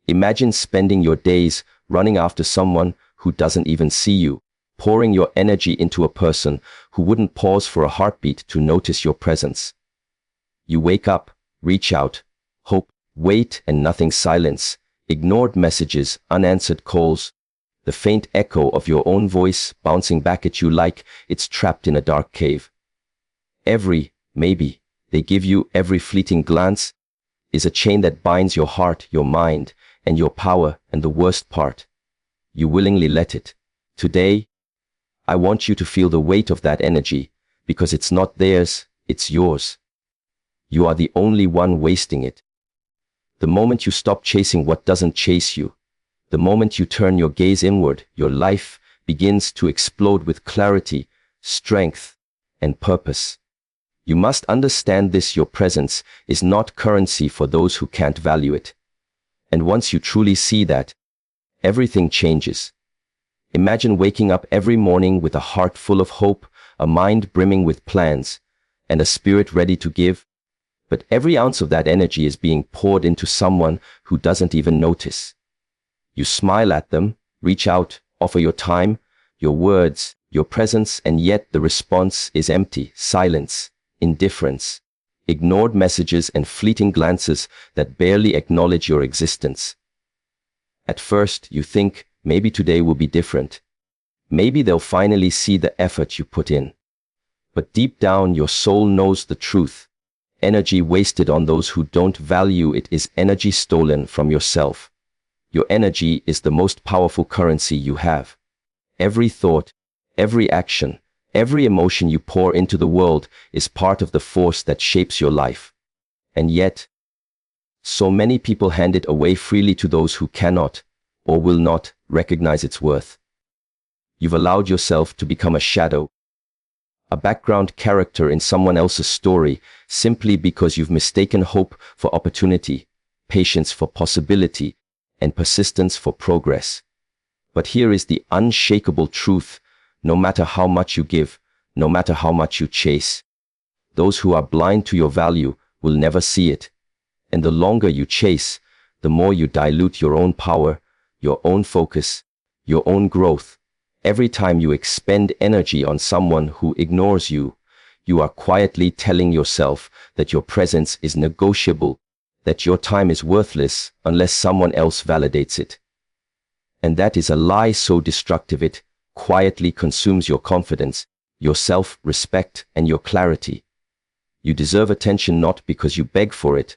Imagine spending your days running after someone who doesn't even see you, pouring your energy into a person who wouldn't pause for a heartbeat to notice your presence. You wake up, reach out, hope, wait, and nothing. Silence, ignored messages, unanswered calls, the faint echo of your own voice bouncing back at you like it's trapped in a dark cave. Every maybe they give you, every fleeting glance, is a chain that binds your heart, your mind, and your power. And the worst part, you willingly let it. Today, I want you to feel the weight of that energy, because it's not theirs, it's yours. You are the only one wasting it. The moment you stop chasing what doesn't chase you, the moment you turn your gaze inward, your life begins to explode with clarity, strength, and purpose. You must understand this: your presence is not currency for those who can't value it. And once you truly see that, everything changes. Imagine waking up every morning with a heart full of hope, a mind brimming with plans, and a spirit ready to give. But every ounce of that energy is being poured into someone who doesn't even notice. You smile at them, reach out, offer your time, your words, your presence, and yet the response is empty: silence, indifference, ignored messages, and fleeting glances that barely acknowledge your existence. At first, you think, maybe today will be different. Maybe they'll finally see the effort you put in. But deep down, your soul knows the truth. Energy wasted on those who don't value it is energy stolen from yourself. Your energy is the most powerful currency you have. Every thought, every action, every emotion you pour into the world is part of the force that shapes your life. And yet, so many people hand it away freely to those who cannot, or will not, recognize its worth. You've allowed yourself to become a shadow, a background character in someone else's story, simply because you've mistaken hope for opportunity, patience for possibility, and persistence for progress. But here is the unshakable truth: no matter how much you give, no matter how much you chase, those who are blind to your value will never see it. And the longer you chase, the more you dilute your own power, your own focus, your own growth. Every time you expend energy on someone who ignores you, you are quietly telling yourself that your presence is negotiable, that your time is worthless unless someone else validates it. And that is a lie so destructive it quietly consumes your confidence, your self-respect, and your clarity. You deserve attention not because you beg for it,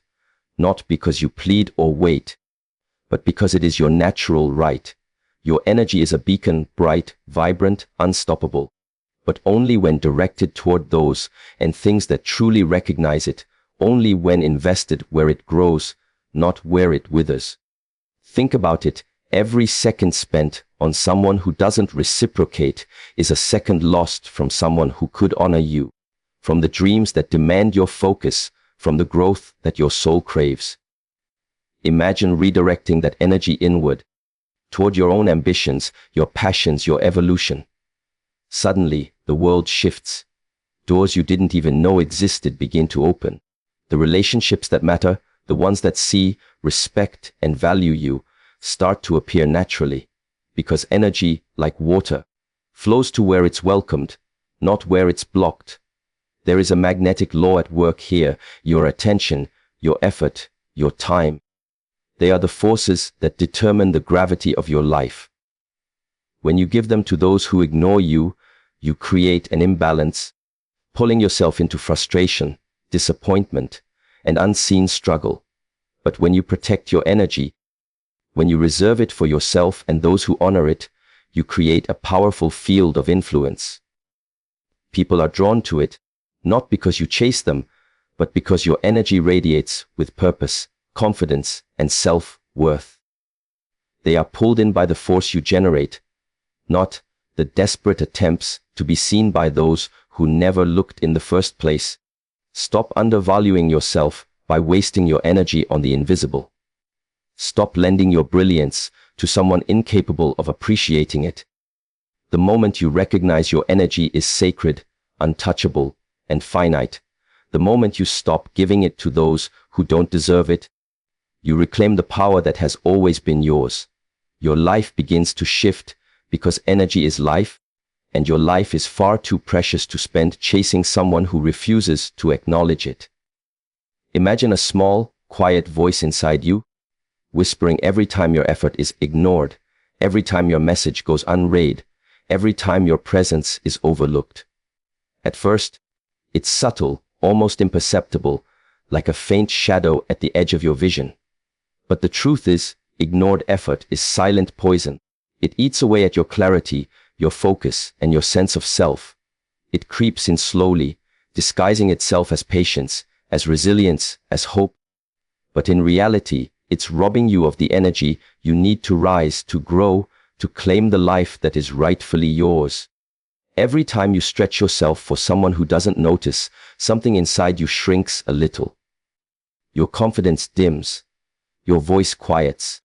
not because you plead or wait, but because it is your natural right. Your energy is a beacon, bright, vibrant, unstoppable, but only when directed toward those and things that truly recognize it, only when invested where it grows, not where it withers. Think about it: every second spent on someone who doesn't reciprocate is a second lost from someone who could honor you, from the dreams that demand your focus, from the growth that your soul craves. Imagine redirecting that energy inward, toward your own ambitions, your passions, your evolution. Suddenly, the world shifts. Doors you didn't even know existed begin to open. The relationships that matter, the ones that see, respect, and value you, start to appear naturally. Because energy, like water, flows to where it's welcomed, not where it's blocked. There is a magnetic law at work here: your attention, your effort, your time. They are the forces that determine the gravity of your life. When you give them to those who ignore you, you create an imbalance, pulling yourself into frustration, disappointment, and unseen struggle. But when you protect your energy, when you reserve it for yourself and those who honor it, you create a powerful field of influence. People are drawn to it, not because you chase them, but because your energy radiates with purpose, confidence, and self-worth. They are pulled in by the force you generate, not the desperate attempts to be seen by those who never looked in the first place. Stop undervaluing yourself by wasting your energy on the invisible. Stop lending your brilliance to someone incapable of appreciating it. The moment you recognize your energy is sacred, untouchable, and finite, the moment you stop giving it to those who don't deserve it, You reclaim the power that has always been yours. Your life begins to shift because energy is life, and your life is far too precious to spend chasing someone who refuses to acknowledge it. Imagine a small, quiet voice inside you, whispering every time your effort is ignored, every time your message goes unread, every time your presence is overlooked. At first, it's subtle, almost imperceptible, like a faint shadow at the edge of your vision. But the truth is, ignored effort is silent poison. It eats away at your clarity, your focus, and your sense of self. It creeps in slowly, disguising itself as patience, as resilience, as hope. But in reality, it's robbing you of the energy you need to rise, to grow, to claim the life that is rightfully yours. Every time you stretch yourself for someone who doesn't notice, something inside you shrinks a little. Your confidence dims. Your voice quiets.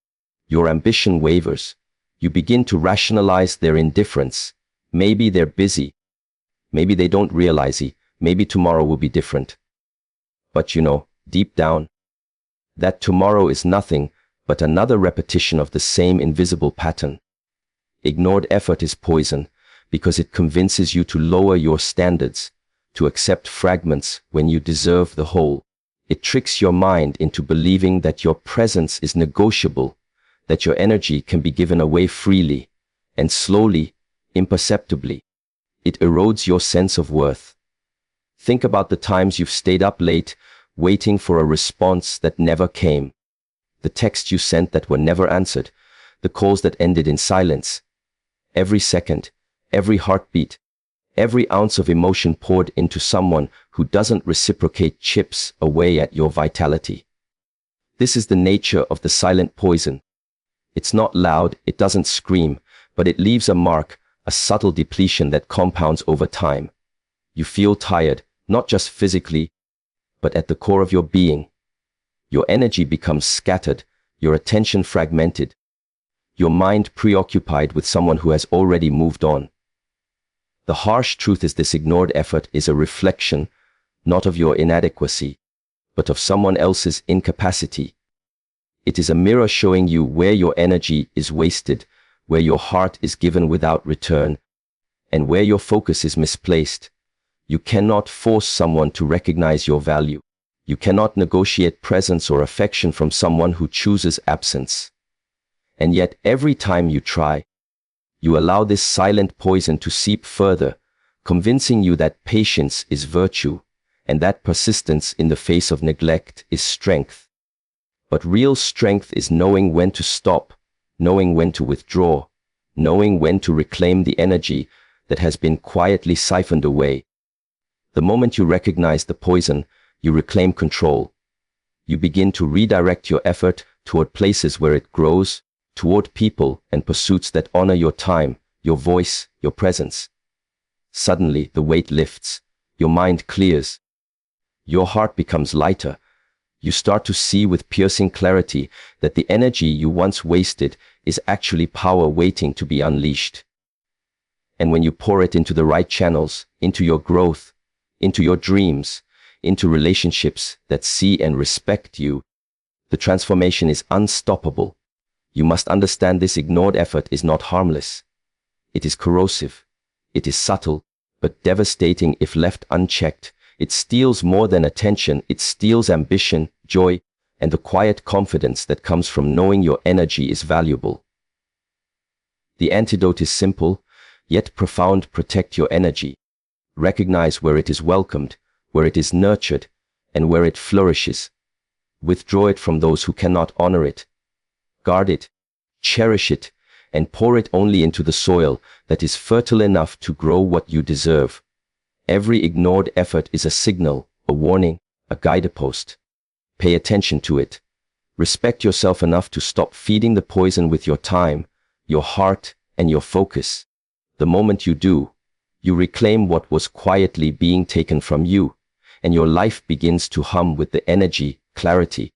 Your ambition wavers. You begin to rationalize their indifference. Maybe they're busy. Maybe they don't realize it. Maybe tomorrow will be different. But deep down, that tomorrow is nothing but another repetition of the same invisible pattern. Ignored effort is poison because it convinces you to lower your standards, to accept fragments when you deserve the whole. It tricks your mind into believing that your presence is negotiable, that your energy can be given away freely, and slowly, imperceptibly, it erodes your sense of worth. Think about the times you've stayed up late, waiting for a response that never came, the texts you sent that were never answered, the calls that ended in silence. Every second, every heartbeat, every ounce of emotion poured into someone who doesn't reciprocate chips away at your vitality. This is the nature of the silent poison. It's not loud, it doesn't scream, but it leaves a mark, a subtle depletion that compounds over time. You feel tired, not just physically, but at the core of your being. Your energy becomes scattered, your attention fragmented, your mind preoccupied with someone who has already moved on. The harsh truth is this ignored effort is a reflection, not of your inadequacy, but of someone else's incapacity. It is a mirror showing you where your energy is wasted, where your heart is given without return, and where your focus is misplaced. You cannot force someone to recognize your value. You cannot negotiate presence or affection from someone who chooses absence. And yet, every time you try, you allow this silent poison to seep further, convincing you that patience is virtue, and that persistence in the face of neglect is strength. But real strength is knowing when to stop, knowing when to withdraw, knowing when to reclaim the energy that has been quietly siphoned away. The moment you recognize the poison, you reclaim control. You begin to redirect your effort toward places where it grows, toward people and pursuits that honor your time, your voice, your presence. Suddenly, the weight lifts. Your mind clears. Your heart becomes lighter. You start to see with piercing clarity that the energy you once wasted is actually power waiting to be unleashed. And when you pour it into the right channels, into your growth, into your dreams, into relationships that see and respect you, the transformation is unstoppable. You must understand this ignored effort is not harmless. It is corrosive. It is subtle, but devastating if left unchecked. It steals more than attention. It steals ambition, joy, and the quiet confidence that comes from knowing your energy is valuable. The antidote is simple, yet profound. Protect your energy. Recognize where it is welcomed, where it is nurtured, and where it flourishes. Withdraw it from those who cannot honor it. Guard it, cherish it, and pour it only into the soil that is fertile enough to grow what you deserve. Every ignored effort is a signal, a warning, a guidepost. Pay attention to it. Respect yourself enough to stop feeding the poison with your time, your heart, and your focus. The moment you do, you reclaim what was quietly being taken from you, and your life begins to hum with the energy, clarity,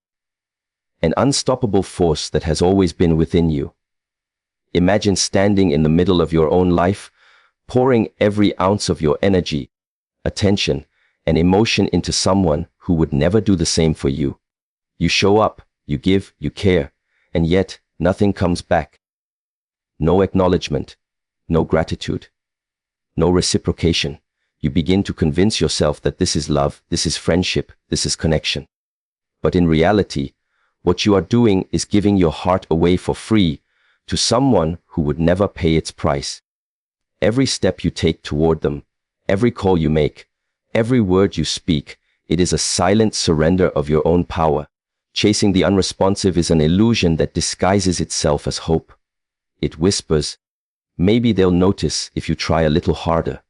an unstoppable force that has always been within you. Imagine standing in the middle of your own life, pouring every ounce of your energy, attention, and emotion into someone who would never do the same for you. You show up, You give, you care, and yet nothing comes back. No acknowledgement, no gratitude, no reciprocation. You begin to convince yourself that this is love, this is friendship, this is connection. But in reality, what you are doing is giving your heart away for free to someone who would never pay its price. Every step you take toward them, every call you make, every word you speak, it is a silent surrender of your own power. Chasing the unresponsive is an illusion that disguises itself as hope. It whispers, maybe they'll notice if you try a little harder.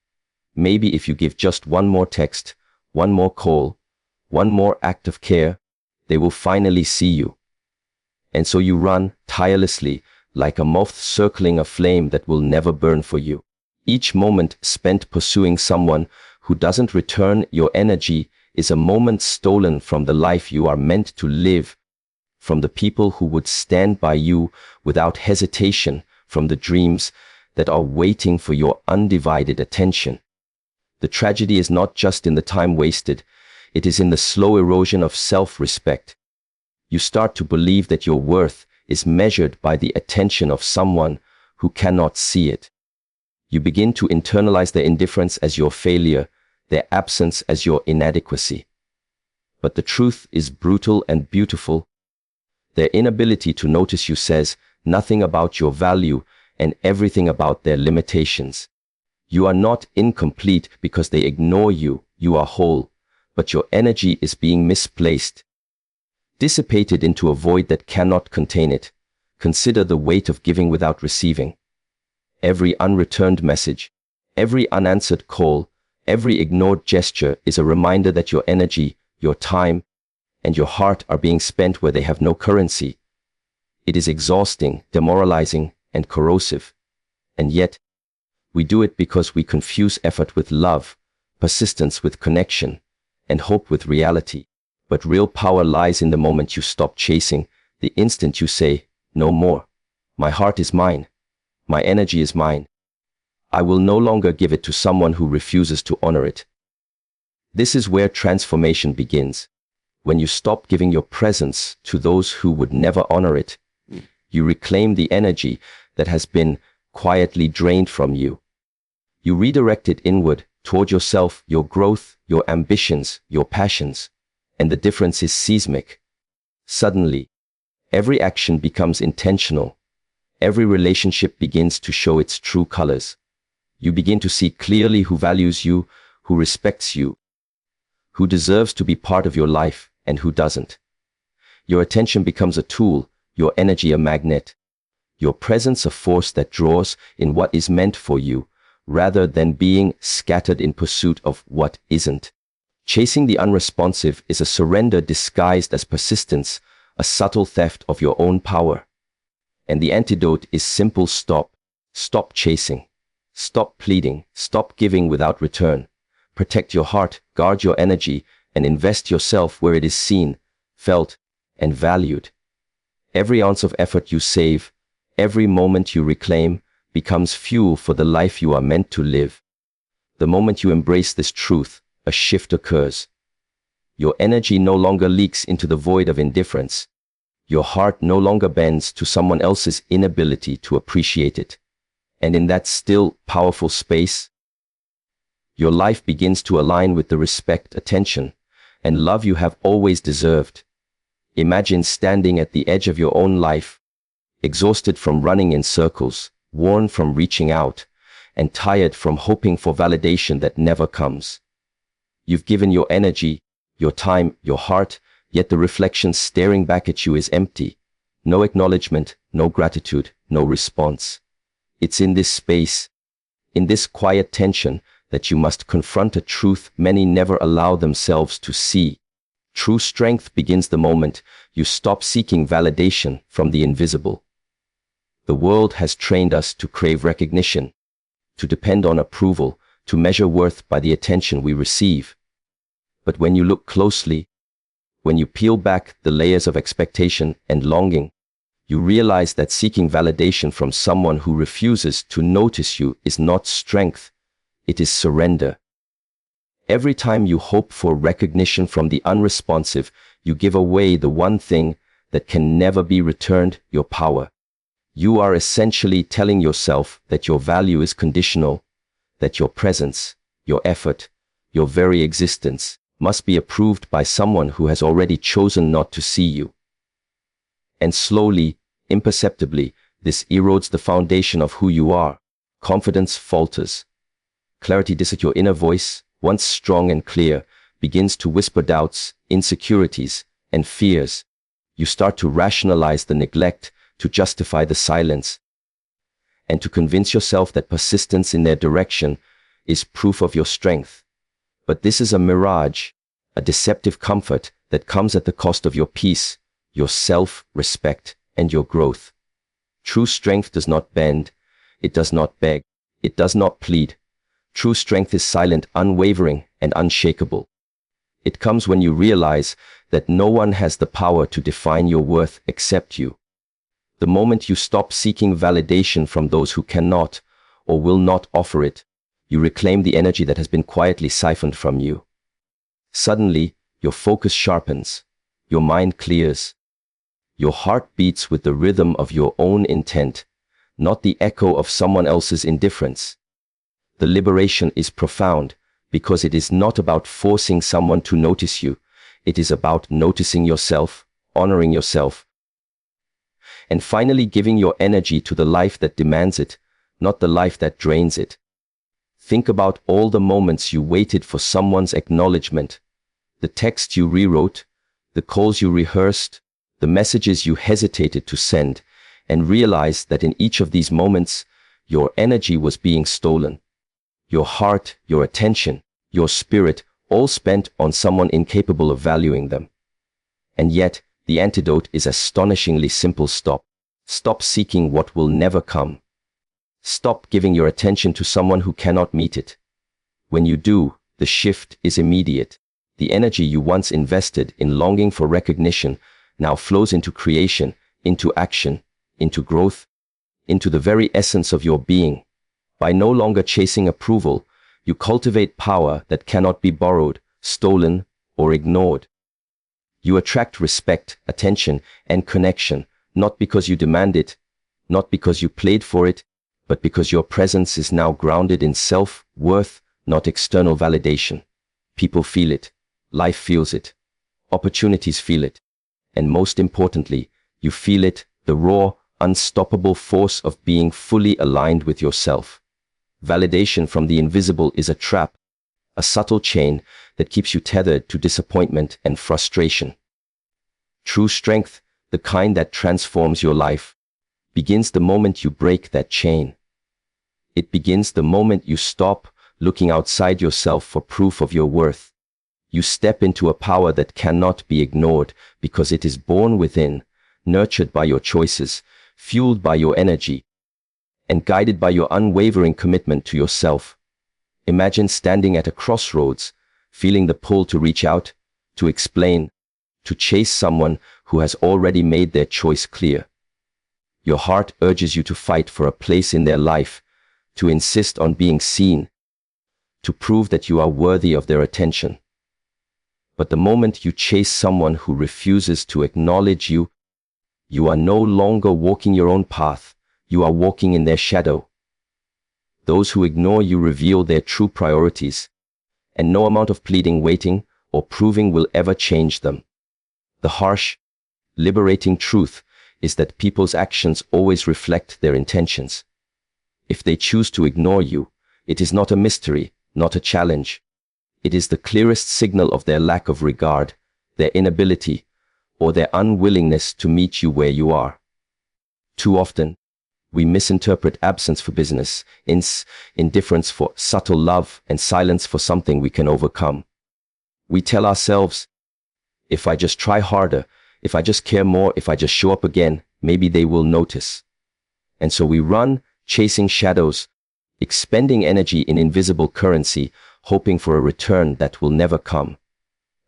Maybe if you give just one more text, one more call, one more act of care, they will finally see you. And so you run tirelessly, like a moth circling a flame that will never burn for you. Each moment spent pursuing someone who doesn't return your energy is a moment stolen from the life you are meant to live, from the people who would stand by you without hesitation, from the dreams that are waiting for your undivided attention. The tragedy is not just in the time wasted, it is in the slow erosion of self-respect. You start to believe that your worth is measured by the attention of someone who cannot see it. You begin to internalize their indifference as your failure, their absence as your inadequacy. But the truth is brutal and beautiful. Their inability to notice you says nothing about your value and everything about their limitations. You are not incomplete because they ignore you, you are whole, but your energy is being misplaced, dissipated into a void that cannot contain it. Consider the weight of giving without receiving. Every unreturned message, every unanswered call, every ignored gesture is a reminder that your energy, your time, and your heart are being spent where they have no currency. It is exhausting, demoralizing, and corrosive. And yet, we do it because we confuse effort with love, persistence with connection, and hope with reality. But real power lies in the moment you stop chasing, the instant you say, no more. My heart is mine. My energy is mine. I will no longer give it to someone who refuses to honor it. This is where transformation begins. When you stop giving your presence to those who would never honor it, you reclaim the energy that has been quietly drained from you. You redirect it inward, toward yourself, your growth, your ambitions, your passions. And the difference is seismic. Suddenly, every action becomes intentional. Every relationship begins to show its true colors. You begin to see clearly who values you, who respects you, who deserves to be part of your life, and who doesn't. Your attention becomes a tool, your energy a magnet, your presence a force that draws in what is meant for you, rather than being scattered in pursuit of what isn't. Chasing the unresponsive is a surrender disguised as persistence, a subtle theft of your own power. And the antidote is simple: stop. Stop chasing. Stop pleading. Stop giving without return. Protect your heart, guard your energy, and invest yourself where it is seen, felt, and valued. Every ounce of effort you save, every moment you reclaim, becomes fuel for the life you are meant to live. The moment you embrace this truth, a shift occurs. Your energy no longer leaks into the void of indifference. Your heart no longer bends to someone else's inability to appreciate it. And in that still, powerful space, your life begins to align with the respect, attention, and love you have always deserved. Imagine standing at the edge of your own life, exhausted from running in circles, worn from reaching out, and tired from hoping for validation that never comes. You've given your energy, your time, your heart, yet the reflection staring back at you is empty. No acknowledgement, no gratitude, no response. It's in this space, in this quiet tension, that you must confront a truth many never allow themselves to see. True strength begins the moment you stop seeking validation from the invisible. The world has trained us to crave recognition, to depend on approval, to measure worth by the attention we receive. But when you look closely, when you peel back the layers of expectation and longing, you realize that seeking validation from someone who refuses to notice you is not strength, it is surrender. Every time you hope for recognition from the unresponsive, you give away the one thing that can never be returned, your power. You are essentially telling yourself that your value is conditional, that your presence, your effort, your very existence must be approved by someone who has already chosen not to see you. And slowly, imperceptibly, this erodes the foundation of who you are. Confidence falters. Clarity disappears. Your inner voice, once strong and clear, begins to whisper doubts, insecurities, and fears. You start to rationalize the neglect, to justify the silence, and to convince yourself that persistence in their direction is proof of your strength. But this is a mirage, a deceptive comfort that comes at the cost of your peace, your self-respect, and your growth. True strength does not bend, it does not beg, it does not plead. True strength is silent, unwavering, and unshakable. It comes when you realize that no one has the power to define your worth except you. The moment you stop seeking validation from those who cannot or will not offer it, you reclaim the energy that has been quietly siphoned from you. Suddenly, your focus sharpens, your mind clears, your heart beats with the rhythm of your own intent, not the echo of someone else's indifference. The liberation is profound because it is not about forcing someone to notice you. It is about noticing yourself, honoring yourself, and finally giving your energy to the life that demands it, not the life that drains it. Think about all the moments you waited for someone's acknowledgement, the text you rewrote, the calls you rehearsed, the messages you hesitated to send, and realize that in each of these moments, your energy was being stolen. Your heart, your attention, your spirit, all spent on someone incapable of valuing them. And yet, the antidote is astonishingly simple. Stop. Stop seeking what will never come. Stop giving your attention to someone who cannot meet it. When you do, the shift is immediate. The energy you once invested in longing for recognition now flows into creation, into action, into growth, into the very essence of your being. By no longer chasing approval, you cultivate power that cannot be borrowed, stolen, or ignored. You attract respect, attention, and connection, not because you demand it, not because you played for it, but because your presence is now grounded in self-worth, not external validation. People feel it, life feels it, opportunities feel it, and most importantly, you feel it, the raw, unstoppable force of being fully aligned with yourself. Validation from the invisible is a trap, a subtle chain that keeps you tethered to disappointment and frustration. True strength, the kind that transforms your life, begins the moment you break that chain. It begins the moment you stop looking outside yourself for proof of your worth. You step into a power that cannot be ignored because it is born within, nurtured by your choices, fueled by your energy, and guided by your unwavering commitment to yourself. Imagine standing at a crossroads, feeling the pull to reach out, to explain, to chase someone who has already made their choice clear. Your heart urges you to fight for a place in their life, to insist on being seen, to prove that you are worthy of their attention. But the moment you chase someone who refuses to acknowledge you, you are no longer walking your own path. You are walking in their shadow. Those who ignore you reveal their true priorities, and no amount of pleading, waiting, or proving will ever change them. The harsh, liberating truth is that people's actions always reflect their intentions. If they choose to ignore you, it is not a mystery, not a challenge. It is the clearest signal of their lack of regard, their inability, or their unwillingness to meet you where you are. Too often, we misinterpret absence for business, indifference for subtle love, and silence for something we can overcome. We tell ourselves, if I just try harder, if I just care more, if I just show up again, maybe they will notice. And so we run, chasing shadows, expending energy in invisible currency, hoping for a return that will never come.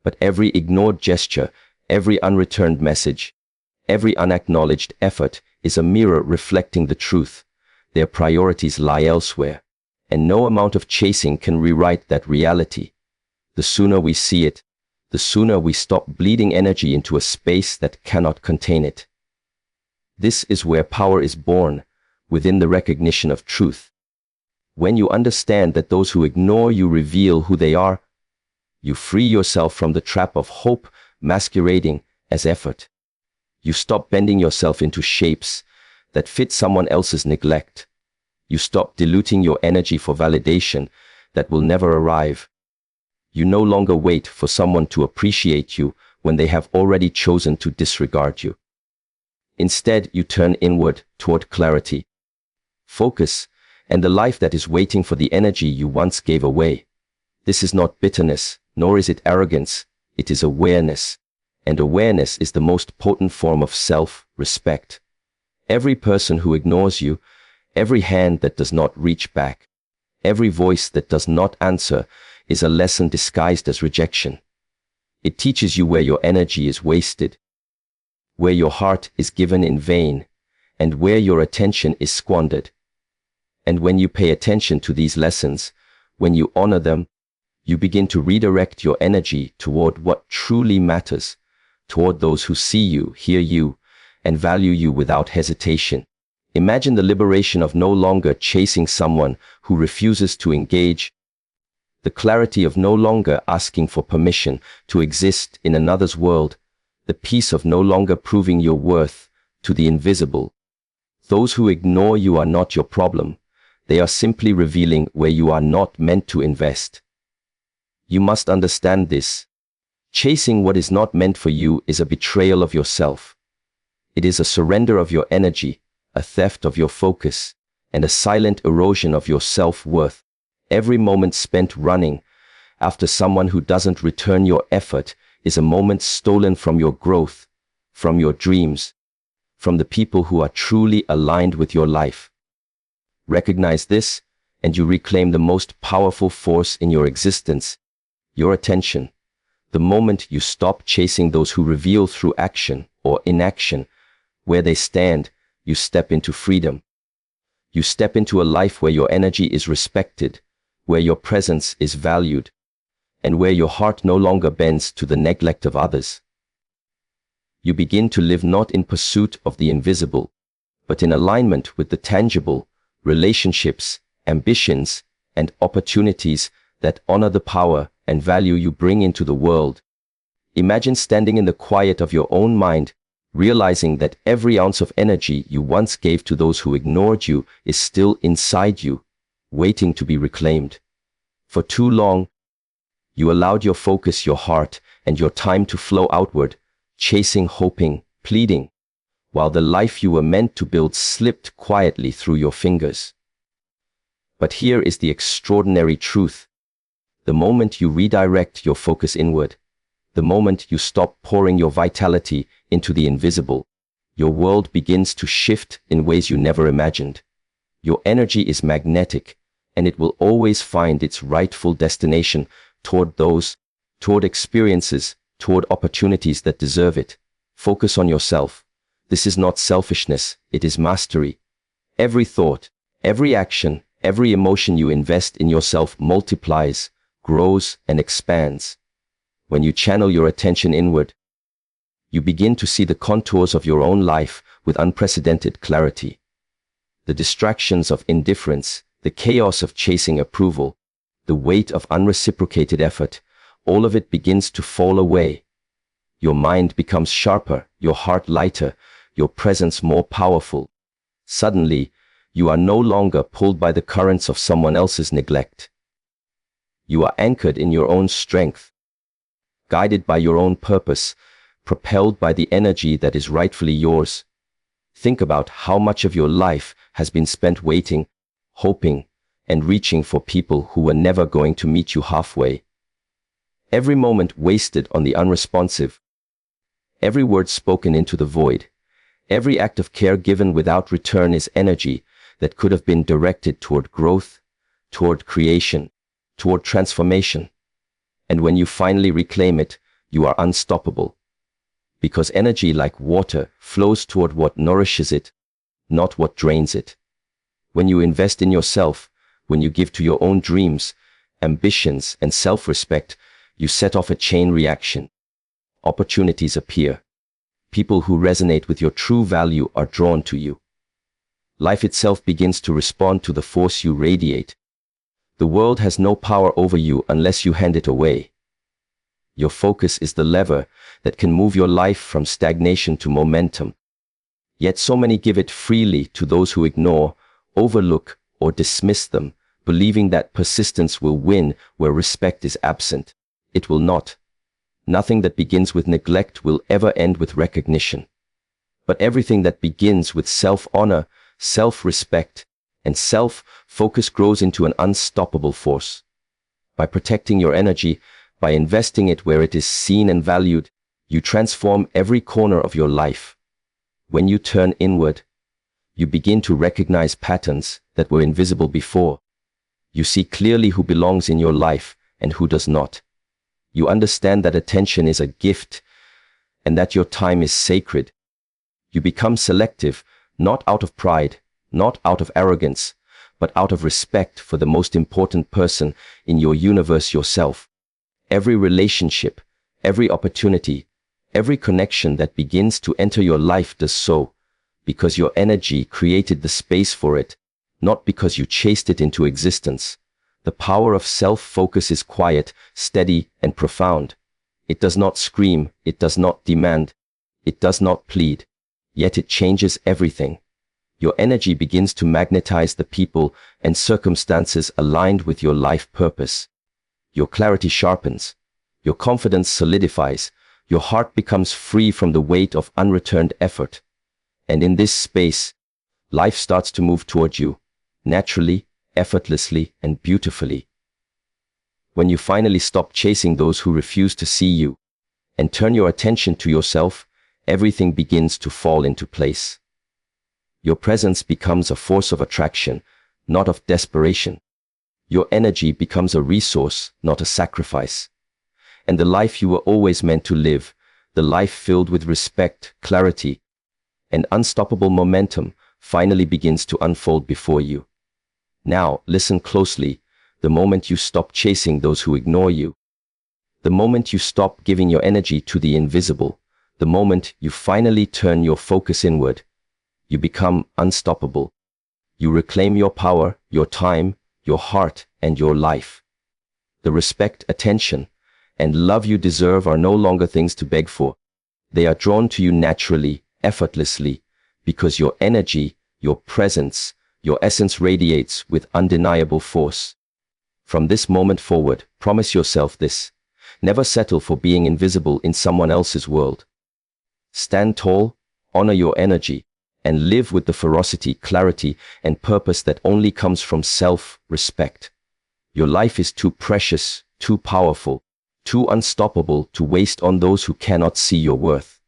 But every ignored gesture, every unreturned message, every unacknowledged effort is a mirror reflecting the truth. Their priorities lie elsewhere, and no amount of chasing can rewrite that reality. The sooner we see it, the sooner we stop bleeding energy into a space that cannot contain it. This is where power is born, within the recognition of truth. When you understand that those who ignore you reveal who they are, you free yourself from the trap of hope masquerading as effort. You stop bending yourself into shapes that fit someone else's neglect. You stop diluting your energy for validation that will never arrive. You no longer wait for someone to appreciate you when they have already chosen to disregard you. Instead, you turn inward toward clarity, focus, and the life that is waiting for the energy you once gave away. This is not bitterness, nor is it arrogance. It is awareness. And awareness is the most potent form of self-respect. Every person who ignores you, every hand that does not reach back, every voice that does not answer is a lesson disguised as rejection. It teaches you where your energy is wasted, where your heart is given in vain, and where your attention is squandered. And when you pay attention to these lessons, when you honor them, you begin to redirect your energy toward what truly matters, toward those who see you, hear you, and value you without hesitation. Imagine the liberation of no longer chasing someone who refuses to engage, the clarity of no longer asking for permission to exist in another's world, the peace of no longer proving your worth to the invisible. Those who ignore you are not your problem. They are simply revealing where you are not meant to invest. You must understand this. Chasing what is not meant for you is a betrayal of yourself. It is a surrender of your energy, a theft of your focus, and a silent erosion of your self-worth. Every moment spent running after someone who doesn't return your effort is a moment stolen from your growth, from your dreams, from the people who are truly aligned with your life. Recognize this, and you reclaim the most powerful force in your existence, your attention. The moment you stop chasing those who reveal through action or inaction where they stand, you step into freedom. You step into a life where your energy is respected, where your presence is valued, and where your heart no longer bends to the neglect of others. You begin to live not in pursuit of the invisible, but in alignment with the tangible, relationships, ambitions, and opportunities that honor the power and value you bring into the world. Imagine standing in the quiet of your own mind, realizing that every ounce of energy you once gave to those who ignored you is still inside you, waiting to be reclaimed. For too long, you allowed your focus, your heart, and your time to flow outward, chasing, hoping, pleading, while the life you were meant to build slipped quietly through your fingers. But here is the extraordinary truth. The moment you redirect your focus inward, the moment you stop pouring your vitality into the invisible, your world begins to shift in ways you never imagined. Your energy is magnetic, and it will always find its rightful destination toward experiences, toward opportunities that deserve it. Focus on yourself. This is not selfishness, it is mastery. Every thought, every action, every emotion you invest in yourself multiplies, grows, and expands. When you channel your attention inward, you begin to see the contours of your own life with unprecedented clarity. The distractions of indifference, the chaos of chasing approval, the weight of unreciprocated effort, all of it begins to fall away. Your mind becomes sharper, your heart lighter, your presence more powerful. Suddenly, you are no longer pulled by the currents of someone else's neglect. You are anchored in your own strength, guided by your own purpose, propelled by the energy that is rightfully yours. Think about how much of your life has been spent waiting, hoping, and reaching for people who were never going to meet you halfway. Every moment wasted on the unresponsive, every word spoken into the void, every act of care given without return is energy that could have been directed toward growth, toward creation, toward transformation. And when you finally reclaim it, you are unstoppable. Because energy, like water, flows toward what nourishes it, not what drains it. When you invest in yourself, when you give to your own dreams, ambitions, and self-respect, You set off a chain reaction. Opportunities appear. People who resonate with your true value are drawn to you. Life itself begins to respond to the force you radiate. The world has no power over you unless you hand it away. Your focus is the lever that can move your life from stagnation to momentum. Yet so many give it freely to those who ignore, overlook, or dismiss them, believing that persistence will win where respect is absent. It will not. Nothing that begins with neglect will ever end with recognition. But everything that begins with self-honor, self-respect, and self-focus grows into an unstoppable force. By protecting your energy, by investing it where it is seen and valued, you transform every corner of your life. When you turn inward, you begin to recognize patterns that were invisible before. You see clearly who belongs in your life and who does not. You understand that attention is a gift and that your time is sacred. You become selective, not out of pride, not out of arrogance, but out of respect for the most important person in your universe, yourself. Every relationship, every opportunity, every connection that begins to enter your life does so because your energy created the space for it, not because you chased it into existence. The power of self-focus is quiet, steady, and profound. It does not scream, it does not demand, it does not plead, yet it changes everything. Your energy begins to magnetize the people and circumstances aligned with your life purpose. Your clarity sharpens, your confidence solidifies, your heart becomes free from the weight of unreturned effort. And in this space, life starts to move toward you, naturally, effortlessly, and beautifully. When you finally stop chasing those who refuse to see you and turn your attention to yourself, everything begins to fall into place. Your presence becomes a force of attraction, not of desperation. Your energy becomes a resource, not a sacrifice. And the life you were always meant to live, the life filled with respect, clarity, and unstoppable momentum, finally begins to unfold before you. Now, listen closely. The moment you stop chasing those who ignore you, the moment you stop giving your energy to the invisible, the moment you finally turn your focus inward, you become unstoppable. You reclaim your power, your time, your heart, and your life. The respect, attention, and love you deserve are no longer things to beg for. They are drawn to you naturally, effortlessly, because your energy, your presence, your essence radiates with undeniable force. From this moment forward, promise yourself this. Never settle for being invisible in someone else's world. Stand tall, honor your energy, and live with the ferocity, clarity, and purpose that only comes from self-respect. Your life is too precious, too powerful, too unstoppable to waste on those who cannot see your worth.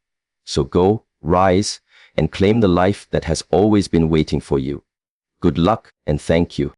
So go, rise, and claim the life that has always been waiting for you. Good luck and thank you.